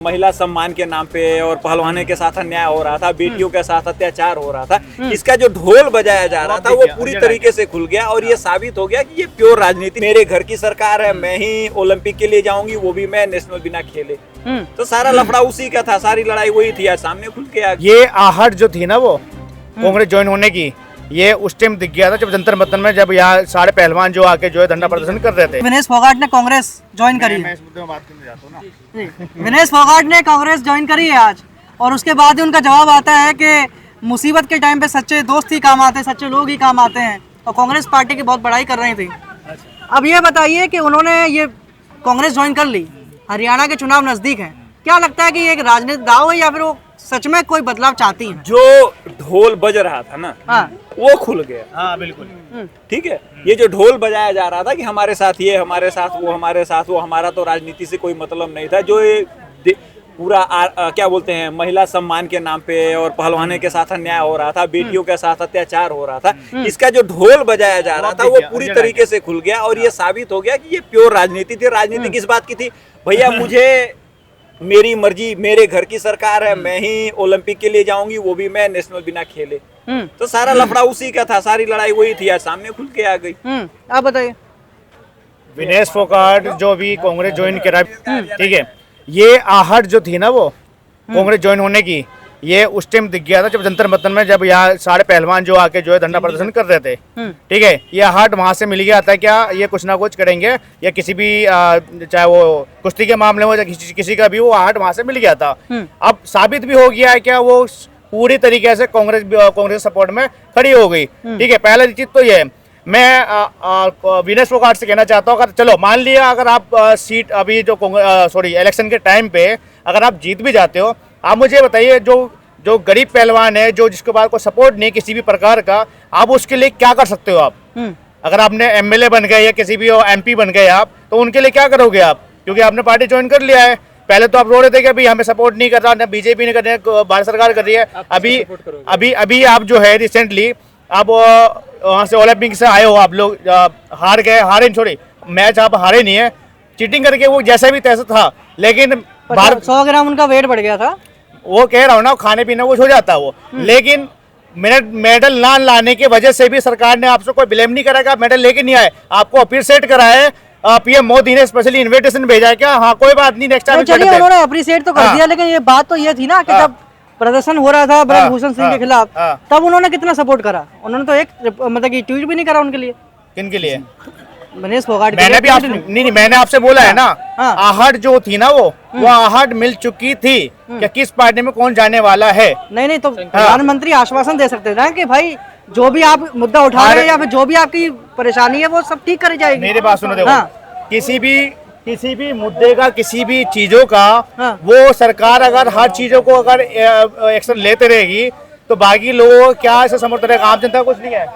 महिला सम्मान के नाम पे और पहलवानों के साथ अन्याय हो रहा था, बेटियों के साथ अत्याचार हो रहा था, इसका जो ढोल बजाया जा रहा था वो पूरी तरीके से खुल गया और ये साबित हो गया कि ये प्योर राजनीति। मेरे घर की सरकार है, मैं ही ओलंपिक के लिए जाऊंगी, वो भी मैं नेशनल बिना खेले। तो सारा लफड़ा उसी का था, सारी लड़ाई वही थी, आज सामने खुल के आ गया। ये आहट जो थी ना वो कांग्रेस ज्वाइन होने की, ये उस टाइम दिख गया था जब जंतर मंतर में, जब यहाँ सारे पहलवान जो आके जो है धरना प्रदर्शन कर रहे थे। विनेश फोगाट ने कांग्रेस ज्वाइन करी है। विनेश फोगाट ने कांग्रेस ज्वाइन करी है आज, और उसके बाद ही उनका जवाब आता है कि मुसीबत के टाइम पे सच्चे दोस्त ही काम आते हैं, सच्चे लोग ही काम आते हैं, और कांग्रेस पार्टी की बहुत बड़ाई कर रही थी। अब ये बताइए कि उन्होंने ये कांग्रेस ज्वाइन कर ली, हरियाणा के चुनाव नजदीक हैं, क्या लगता है कि ये एक राजनीतिक दाव है या फिर वो सच में कोई बदलाव चाहती हैं? जो ढोल बज रहा था ना, हाँ, वो खुल गया। हाँ बिल्कुल, ठीक है। ये जो ढोल बजाया जा रहा था कि हमारे साथ ये, हमारे साथ वो, हमारे साथ वो, हमारा तो राजनीति से कोई मतलब नहीं था। जो ये पूरा क्या बोलते हैं, महिला सम्मान के नाम पे और पहलवानों के साथ अन्याय हो रहा था, बेटियों के साथ अत्याचार हो रहा था, इसका जो ढोल बजाया जा रहा था वो पूरी तरीके से खुल गया और ये साबित हो गया कि ये प्योर राजनीति थी। राजनीति किस बात की थी भैया? मुझे मेरी मर्जी, मेरे घर की सरकार है, मैं ही ओलंपिक के लिए जाऊंगी, वो भी मैं नेशनल बिना खेले। तो सारा लफड़ा उसी का था, सारी लड़ाई वही थी, आज सामने खुल के आ गई। आप बताइए। विनेश फोगाट जो भी कांग्रेस ज्वाइन करा, ठीक है, ये आहट जो थी ना वो कांग्रेस ज्वाइन होने की, ये उस टाइम दिख गया था जब जंतर मंतर में, जब यहाँ सारे पहलवान जो आके जो है धरना प्रदर्शन कर रहे थे। ठीक है, ये आहट वहां से मिल गया था, क्या ये कुछ ना कुछ करेंगे, या किसी भी चाहे वो कुश्ती के मामले में या किसी का भी, वो आहट वहां से मिल गया था। अब साबित भी हो गया है क्या वो पूरी तरीके से कांग्रेस सपोर्ट में खड़ी हो गई। ठीक है, पहला चीज तो ये है। मैं विनेश फोगाट से कहना चाहता हूँ, अगर चलो मान लिया अगर आप सीट अभी जो इलेक्शन के टाइम पे अगर आप जीत भी जाते हो, आप मुझे बताइए जो गरीब पहलवान है, जो जिसके पास कोई सपोर्ट नहीं किसी भी प्रकार का, आप उसके लिए क्या कर सकते हो? आप अगर आपने एमएलए बन गए या किसी भी एमपी बन गए आप, तो उनके लिए क्या करोगे आप? क्योंकि आपने पार्टी ज्वाइन कर लिया है। पहले तो आप रो रहे थे कि भाई हमें सपोर्ट नहीं कर रहा, ना बीजेपी नहीं कर रही है, भारत सरकार कर रही है। अभी आप जो है रिसेंटली आप वहाँ से ओलंपिक से आए हो, आप लोग हारे छोड़ी मैच, आप हारे नहीं है, चीटिंग करके वो जैसा भी तैसा था, लेकिन 100 ग्राम उनका वेट बढ़ गया था। वो कह रहा हूँ ना, खाने पीने वो हो जाता है वो, लेकिन मेडल ना लाने की वजह से भी सरकार ने आपसे कोई ब्लेम नहीं करा कि आप मेडल लेके नहीं आए, आपको अप्रिशिएट करा है। पीएम मोदी ने स्पेशली इन्विटेशन भेजा है क्या? हाँ कोई बात नहीं, नेक्स्ट टाइम चलिए उन्होंने अप्रिशिएट तो कर दिया, लेकिन ये बात तो ये थी ना कि जब प्रदर्शन हो रहा था ब्रजभूषण सिंह के खिलाफ, तब उन्होंने कितना सपोर्ट करा? उन्होंने तो एक मतलब कि ट्वीट भी नहीं करा उनके लिए। किन के लिए? विनेश फोगाट। मैंने भी नहीं मैंने आपसे बोला है ना, आहट जो थी ना वो आहट मिल चुकी थी कि किस पार्टी में कौन जाने वाला है। नहीं तो प्रधानमंत्री आश्वासन दे सकते थे कि भाई जो भी आप मुद्दा उठा रहे हैं या फिर जो भी आपकी परेशानी है वो सब ठीक करी जाएगी। मेरी बात सुनो, देखो किसी भी मुद्दे का, किसी भी चीजों का वो सरकार अगर हर चीजों को अगर एक्शन लेते रहेगी तो बाकी लोग क्या ऐसे समर्थन रहेगा? आम जनता कुछ नहीं है।